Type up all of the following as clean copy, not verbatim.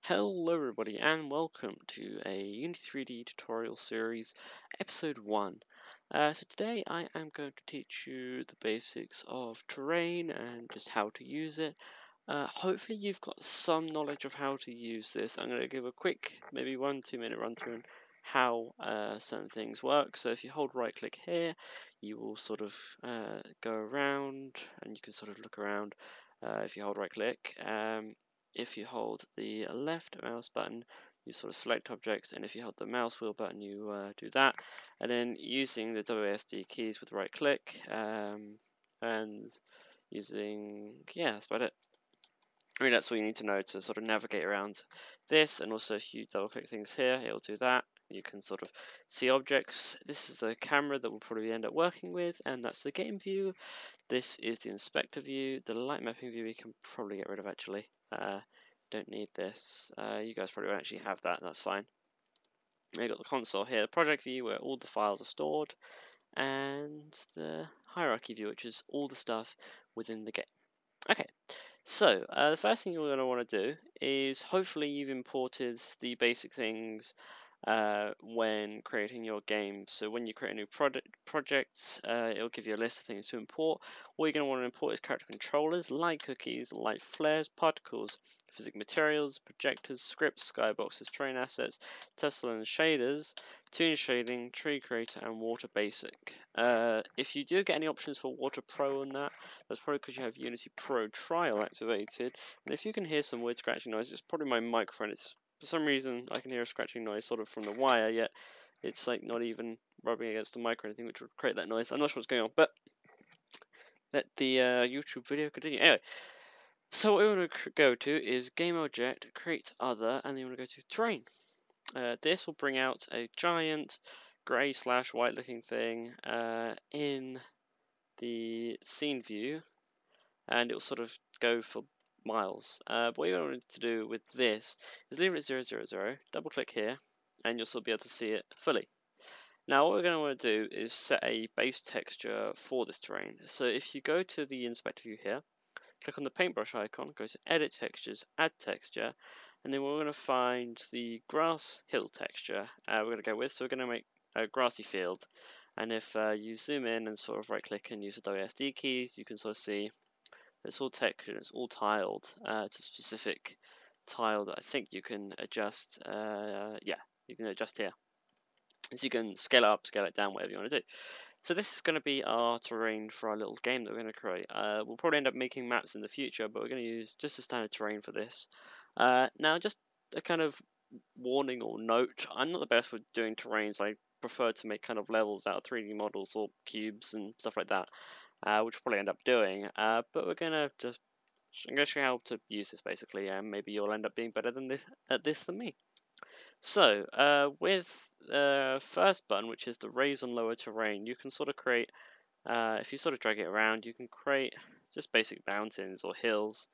Hello everybody and welcome to a Unity3d tutorial series, episode 1. So today I am going to teach you the basics of terrain and just how to use it. Hopefully you've got some knowledge of how to use this. I'm going to give a quick, maybe 1-2 minute run through on how certain things work. So if you hold right click here, you will sort of go around and you can sort of look around if you hold right click. If you hold the left mouse button, you sort of select objects, and if you hold the mouse wheel button, you do that. And then using the WASD keys with right click, and that's about it. I mean, that's all you need to know to sort of navigate around this. And also, if you double click things here, it'll do that. You can sort of see objects. This is a camera that we'll probably end up working with, and that's the game view. This is the inspector view. The light mapping view we can probably get rid of actually. Don't need this. You guys probably won't actually have that, that's fine. You've got the console here, the project view where all the files are stored, and the hierarchy view, which is all the stuff within the game. Okay, so the first thing you're going to want to do is hopefully you've imported the basic things when creating your game. So when you create a new project, it'll give you a list of things to import. What you're going to want to import is character controllers, light cookies, light flares, particles, physics materials, projectors, scripts, skyboxes, terrain assets, Tesla and shaders, toon shading, tree creator, and water basic. If you do get any options for water pro on that, that's probably because you have Unity Pro Trial activated. And if you can hear some weird scratching noise, it's probably my microphone. It's for some reason I can hear a scratching noise sort of from the wire, yet it's like not even rubbing against the mic or anything, which would create that noise. I'm not sure what's going on, but let the YouTube video continue. Anyway, so what we want to go to is Game Object, Create Other, and then you want to go to Terrain. This will bring out a giant grey/white looking thing in the scene view, and it will sort of go for miles. But what you want to do with this is leave it at 000, double click here, and you'll still be able to see it fully. Now what we're going to want to do is set a base texture for this terrain. So if you go to the inspector view here, click on the paintbrush icon, go to edit textures, add texture, and then we're going to find the grass hill texture we're going to go with. So we're going to make a grassy field, and if you zoom in and sort of right click and use the WSD keys, you can sort of see it's all textured, it's all tiled to a specific tile that I think you can adjust. You can adjust here. So you can scale it up, scale it down, whatever you want to do. So this is going to be our terrain for our little game that we're going to create. We'll probably end up making maps in the future, but we're going to use just a standard terrain for this. Now, just a kind of warning or note, I'm not the best with doing terrains. I prefer to make kind of levels out of 3D models or cubes and stuff like that, which we'll probably end up doing. But I'm going to show you how to use this basically, and maybe you'll end up being better at this than me. So, with the first button, which is the raise and lower terrain, you can sort of create, if you sort of drag it around, you can create just basic mountains or hills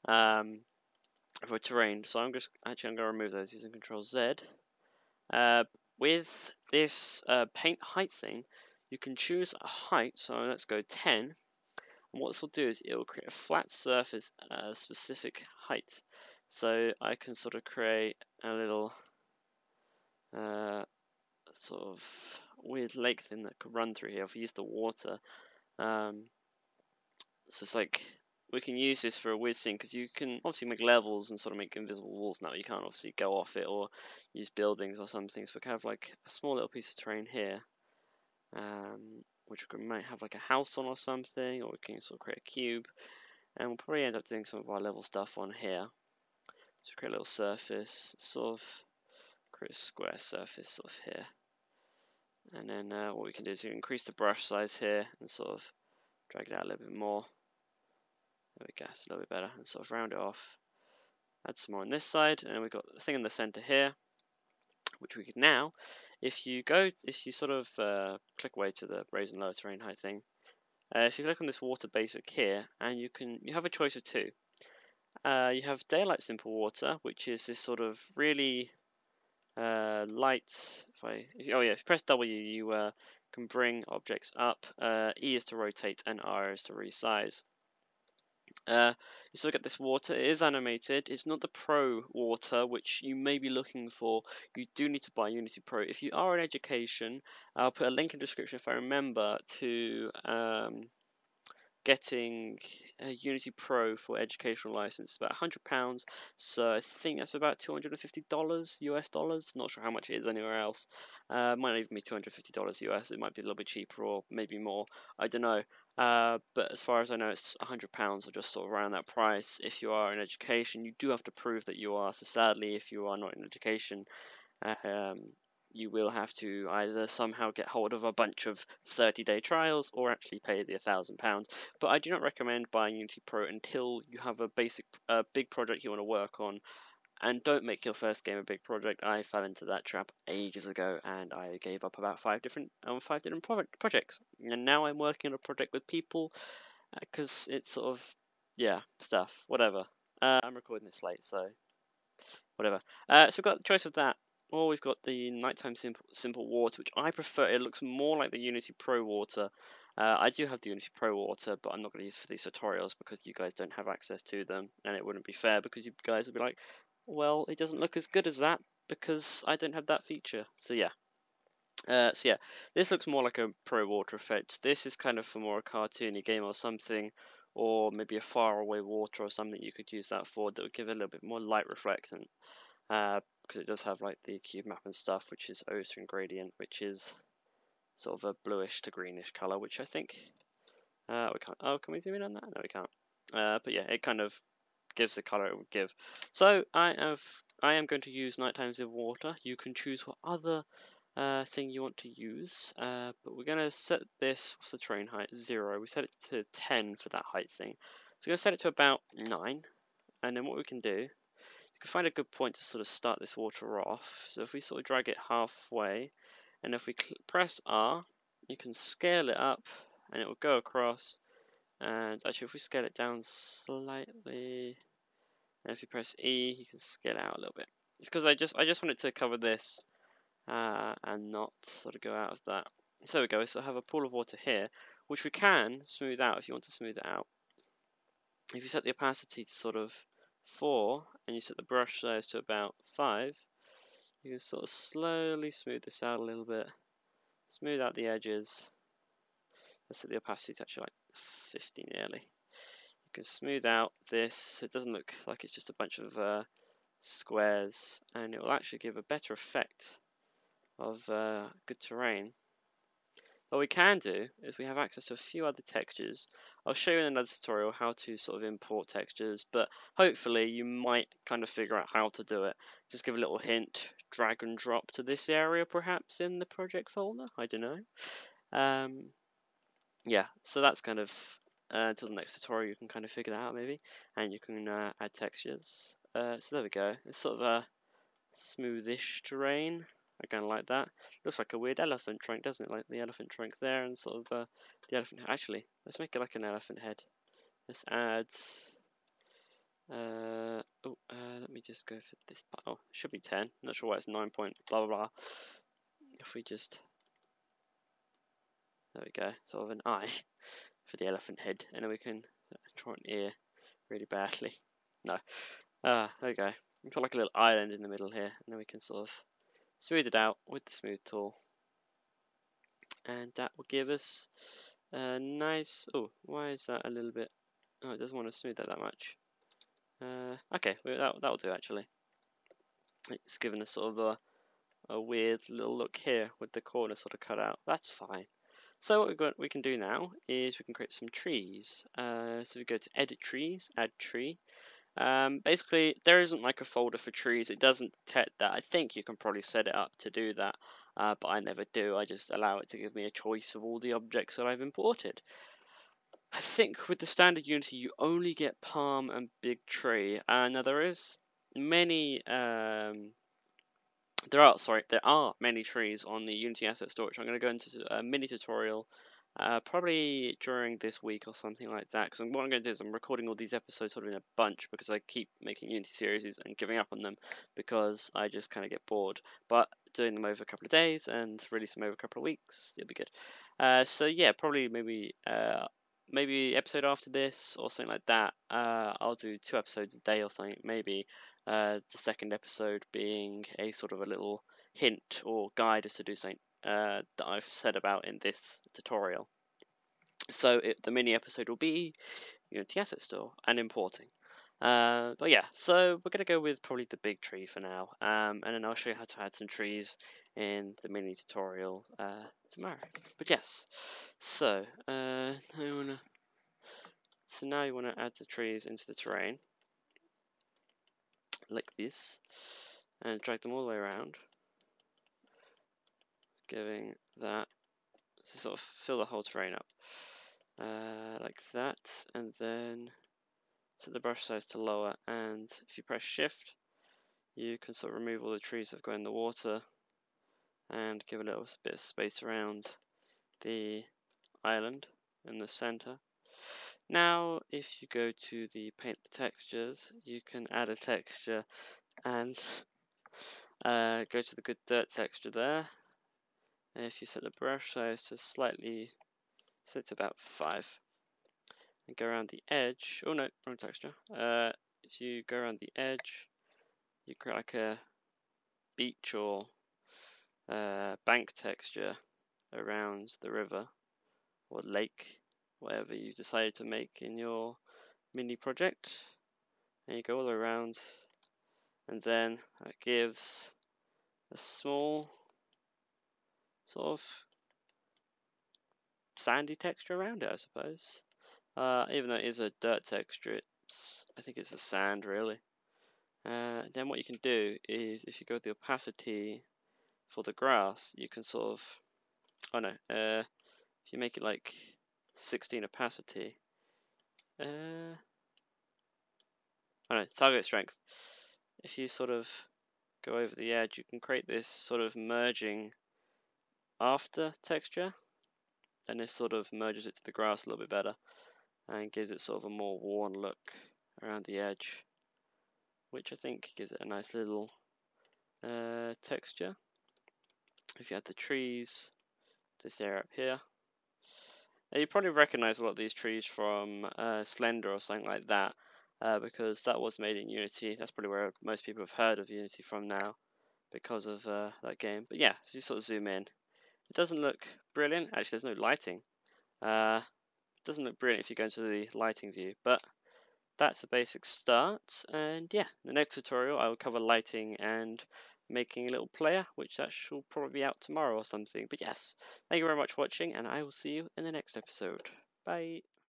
for terrain. So I'm going to remove those using Control Z. With this paint height thing, you can choose a height. So let's go 10. And what this will do is it will create a flat surface at a specific height. So I can sort of create a little sort of weird lake thing that could run through here if we use the water. So it's like we can use this for a weird scene because you can obviously make levels and sort of make invisible walls now. You can't obviously go off it or use buildings or something. So we can have like a small little piece of terrain here, which we might have like a house on or something, or we can sort of create a cube. And we'll probably end up doing some of our level stuff on here. So create a little surface, sort of create a square surface sort of here. And then what we can do is we can increase the brush size here and sort of drag it out a little bit more. There we go, it's a little bit better, and sort of round it off. Add some more on this side, and we've got the thing in the center here, which we could now, if you sort of click away to the raise and lower terrain height thing, if you click on this water basic here, and you have a choice of two. You have daylight simple water, which is this sort of really light. If you press W, you can bring objects up. E is to rotate, and R is to resize. You sort of get this water. It is animated. It's not the Pro water, which you may be looking for. You do need to buy Unity Pro. If you are in education, I'll put a link in the description if I remember to getting a Unity Pro for educational license. It's about £100, so I think that's about $250 US dollars. Not sure how much it is anywhere else. Might even be $250 US. It might be a little bit cheaper or maybe more. I don't know. But as far as I know, it's £100 or just sort of around that price. If you are in education, you do have to prove that you are. So sadly, if you are not in education, um, you will have to either somehow get hold of a bunch of 30-day trials or actually pay the £1,000. But I do not recommend buying Unity Pro until you have a big project you want to work on. And don't make your first game a big project. I fell into that trap ages ago, and I gave up about five different projects. And now I'm working on a project with people because it's sort of stuff, whatever. I'm recording this late, so whatever. So we've got the choice of that, or we've got the nighttime simple water, which I prefer. It looks more like the Unity Pro water. I do have the Unity Pro water, but I'm not going to use it for these tutorials because you guys don't have access to them, and it wouldn't be fair because you guys would be like, well, it doesn't look as good as that because I don't have that feature. So yeah. This looks more like a Pro water effect. This is kind of for more a cartoony game or something, or maybe a faraway water or something you could use that for that would give it a little bit more light reflectant. Because it does have like the cube map and stuff, which is O3 gradient, which is sort of a bluish to greenish color, which I think we can't. Oh, can we zoom in on that? No, we can't. But yeah, it kind of gives the color it would give. So I am going to use nighttime in water. You can choose what other thing you want to use, but we're gonna set this. What's the terrain height? 0. We set it to 10 for that height thing. So we're gonna set it to about 9, and then what we can do, you can find a good point to sort of start this water off. So if we sort of drag it halfway, and if we press R, you can scale it up, and it will go across. And actually, if we scale it down slightly, and if you press E, you can scale it out a little bit. It's because I just want it to cover this, and not sort of go out of that. So there we go. So I have a pool of water here, which we can smooth out if you want to smooth it out. If you set the opacity to sort of 4 and you set the brush size to about 5, you can sort of slowly smooth this out a little bit. Smooth out the edges. Let's set the opacity to actually like 50 nearly. You can smooth out this. It doesn't look like it's just a bunch of squares, and it will actually give a better effect of good terrain. What we can do is we have access to a few other textures. I'll show you in another tutorial how to sort of import textures, but hopefully you might kind of figure out how to do it. Just give a little hint, drag and drop to this area perhaps in the project folder, I don't know. Yeah, so that's kind of, until the next tutorial you can kind of figure that out maybe, and you can add textures. So there we go, it's sort of a smoothish terrain. I kind of like that. Looks like a weird elephant trunk, doesn't it? Like the elephant trunk there, and sort of the elephant. Actually, let's make it like an elephant head. Let's add. Let me just go for this part. Oh, it should be 10. Not sure why it's 9 point. Blah blah blah. If we just, there we go. Sort of an eye for the elephant head, and then we can draw an ear really badly. No. There we go. We put like a little island in the middle here, and then we can sort of smooth it out with the smooth tool. And that will give us a nice. Oh, why is that a little bit? Oh, it doesn't want to smooth that much. Okay, that'll do actually. It's given us sort of a weird little look here with the corner sort of cut out. That's fine. So what we can do now is we can create some trees. So we go to Edit Trees, Add Tree. Basically, there isn't like a folder for trees. It doesn't detect that. I think you can probably set it up to do that, but I never do. I just allow it to give me a choice of all the objects that I've imported. I think with the standard Unity, you only get palm and big tree. Now there is many. There are many trees on the Unity Asset Store, which I'm going to go into a mini tutorial probably during this week or something like that. Because what I'm going to do is I'm recording all these episodes sort of in a bunch because I keep making Unity series and giving up on them because I just kind of get bored. But doing them over a couple of days and release them over a couple of weeks, it'll be good. So yeah, probably maybe maybe episode after this or something like that, I'll do 2 episodes a day or something. Maybe the second episode being a sort of a little hint or guide as to do something that I've said about in this tutorial. So the mini episode will be Unity Asset Store and importing. But yeah, so we're going to go with probably the big tree for now, and then I'll show you how to add some trees in the mini tutorial tomorrow. But yes, so now you want to add the trees into the terrain like this, and drag them all the way around, giving that to sort of fill the whole terrain up like that, and then set the brush size to lower, and if you press shift you can sort of remove all the trees that have gone in the water and give a little bit of space around the island in the center. Now if you go to the paint the textures, you can add a texture and go to the good dirt texture there. And if you set the brush size to slightly, so it's about 5, and go around the edge, oh no, wrong texture. If you go around the edge, you create like a beach or bank texture around the river or lake, whatever you decided to make in your mini project, and you go all around, and then that gives a small sort of sandy texture around it, I suppose. Even though it is a dirt texture, I think it's a sand really. Then what you can do is, if you go with the opacity for the grass, you can sort of, oh no, if you make it like 16 opacity, oh no, target strength. If you sort of go over the edge, you can create this sort of merging after texture, and this sort of merges it to the grass a little bit better and gives it sort of a more worn look around the edge, which I think gives it a nice little texture. If you add the trees, this area up here, now you probably recognize a lot of these trees from Slender or something like that, because that was made in Unity. That's probably where most people have heard of Unity from now, because of that game. But yeah, so you sort of zoom in. It doesn't look brilliant. Actually, there's no lighting. It doesn't look brilliant if you go into the lighting view, but that's a basic start. And yeah, in the next tutorial I will cover lighting and making a little player, which that should probably be out tomorrow or something. But yes, thank you very much for watching, and I will see you in the next episode. Bye.